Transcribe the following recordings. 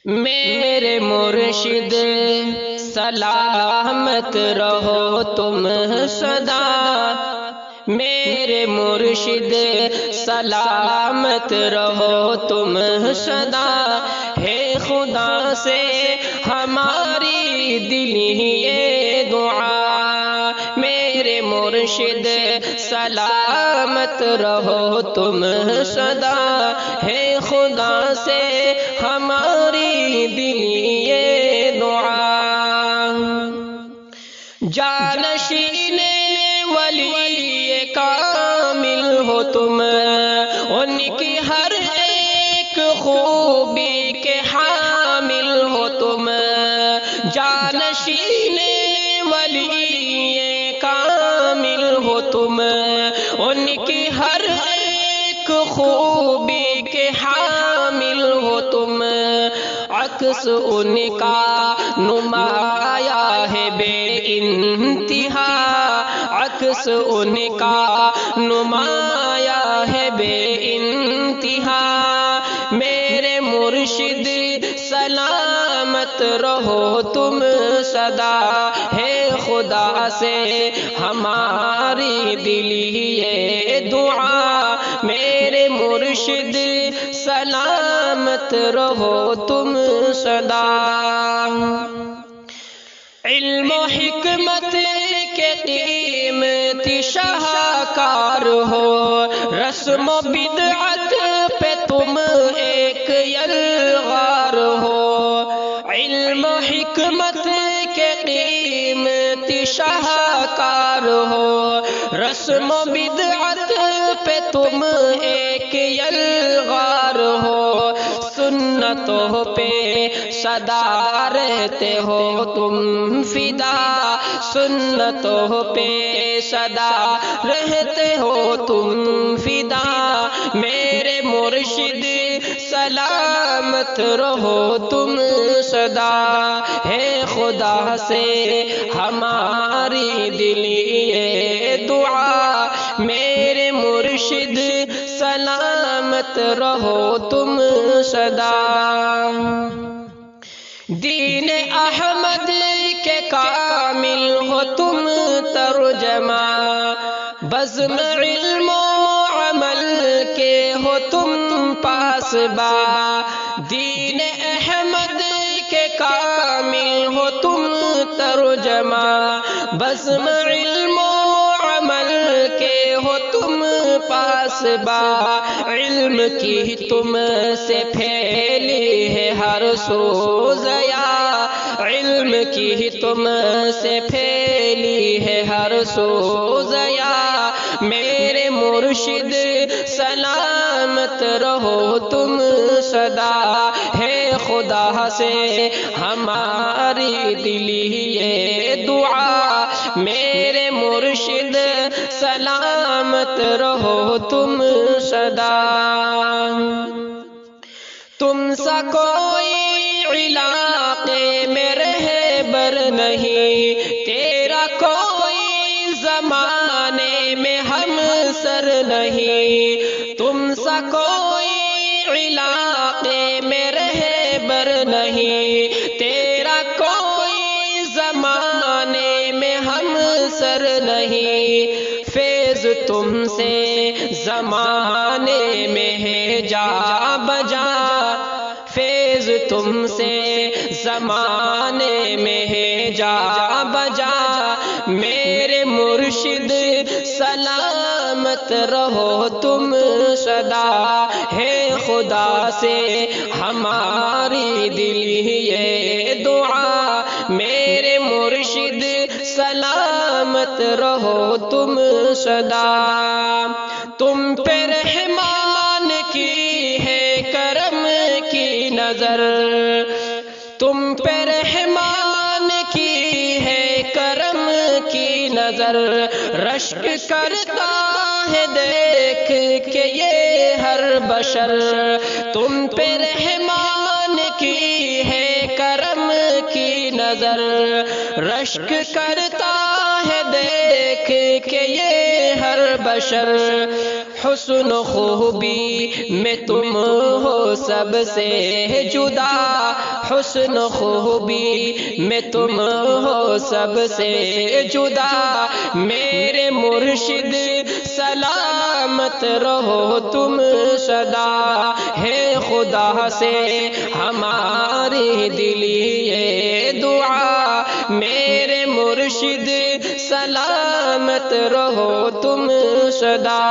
میرے مرشد سلامت رہو تم سدا، میرے مرشد سلامت رہو تم سدا، ہے خدا سے ہماری دلی یہ دعا، میرے مرشد سلامت رہو تم سدا، ہے خدا سے ہماری دلی یہ دعا۔ جانشین ولی کامل ہو تم، ان کی ہر ایک خوبی کے حامل ہو تم، جانشین ولی کامل ہو تم، ان کی ہر ایک خوبی کے حامل ہو تم، عکس ان کا نمایاں ہے بے انتہا، عکس ان کا نمایاں ہے بے انتہا، میرے مرشد سلامت رہو تم سدا، ہے خدا سے ہماری دلی یہ دعا، میرے مرشد سلامت رہو تم سدا۔ علم و حکمت کے قیمتی شاہکار ہو، رسم و بدعت پہ تم ایک یلغار ہو، علم و حکمت کے قیمتی شاہکار ہو، رسم و بدعت پہ تم ایک یلغار ہو، سنتوں پہ سدا رہتے ہو تم فدا، سنتوں پہ سدا رہتے ہو تم فدا، میرے مرشد سلامت رہو تم سدا، ہے خدا سے ہماری دلی یہ دعا، میرے مرشد سلامت رہو تم سدا۔ دین احمد کے کامل ہو تم ترجمہ، بزم علم و عمل کے ہو تم پاسبا، دین احمد کے کامل ہو تم ترجمہ، بزم علم و عمل کے ہو تم پاسبا، علم کی تم سے پھیلی ہے ہر سو ضیا، علم کی تم سے پھیلی ہے ہر سو ضیا، میرے مرشد سلامت رہو تم سدا، ہے خدا سے ہماری دلی یہ دعا، میرے مرشد سلامت رہو تم سدا۔ تم سا کوئی علاقے میں رہبر نہیں، تیرا کوئی زمانے میں ہمسر نہیں، تم سا کوئی علاقے میں رہبر نہیں، تیرا کوئی زمانے میں ہمسر نہیں، فیض تم سے زمانے میں ہے جا بجا، فیض تم سے زمانے میں ہے جا بجا، میرے مرشد سلامت رہو تم سدا، ہے خدا سے ہماری دلی یہ دعا، میرے مرشد سلامت رہو تم سدا۔ تم پہ رحمان کی ہے کرم کی نظر، تم پہ رحمان کی ہے کرم کی نظر، رشک کرتا ہے دیکھ کے یہ ہر بشر، تم پہ رحمان کی ہے کرم کی نظر، رشک کرتا ہے دیکھ کے یہ ہر بشر، حسن خوبی میں تم ہو سب سے جدا، حسن خوبی میں تم ہو سب سے جدا، میرے مرشد سلامت رہو تم سدا، ہے خدا سے ہماری دلی یہ دعا، میرے مرشد سلامت رہو تم سدا۔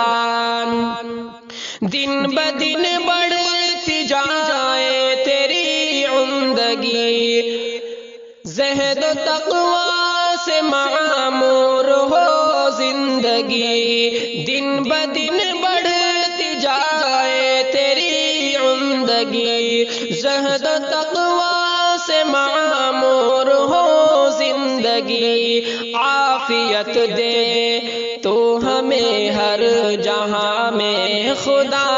دن بدن بڑھتی جائے تیری عمدگی، زہد و تقوی سے معمور ہو زندگی، دن بدن بڑھتی جائے تیری عمدگی، زہد و تقوی سے معمور ہو زندگی، عافیت دے تو ہمیں ہر جہاں میں خدا،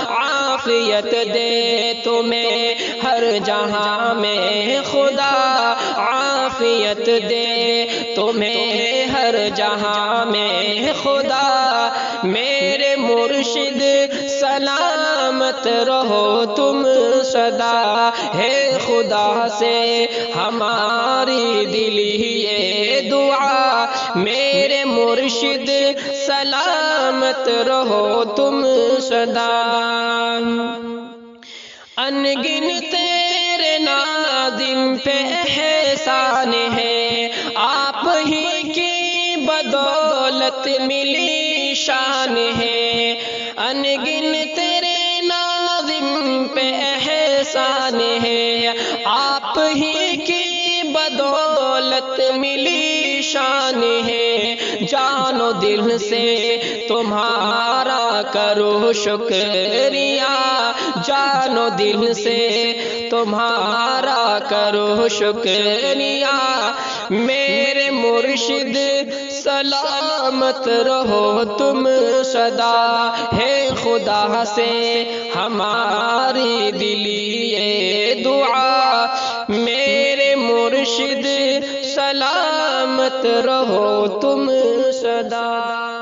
عافیت دے تمہیں ہر جہاں میں خدا، عافیت دے تمہیں ہر جہاں میں خدا، میرے مرشد سلامت رہو تم سدا، ہے خدا سے ہماری دلی یہ دعا، میرے مرشد سلامت رہو تم سدا۔ انگن تیرے ناظم پہ احسان ہے، آپ ہی کی بدولت ملی شان ہے، انگن تیرے ناظم پہ احسان ہے، آپ ہی کی بدولت ملی شان ہے، جان و دل سے تمہارا کرو شکریہ، جان و دل سے تمہارا کرو شکریہ، میرے مرشد سلامت رہو تم سدا، ہے خدا سے ہماری دلی یہ دعا، میرے مرشد سلامت رہو تم سدا۔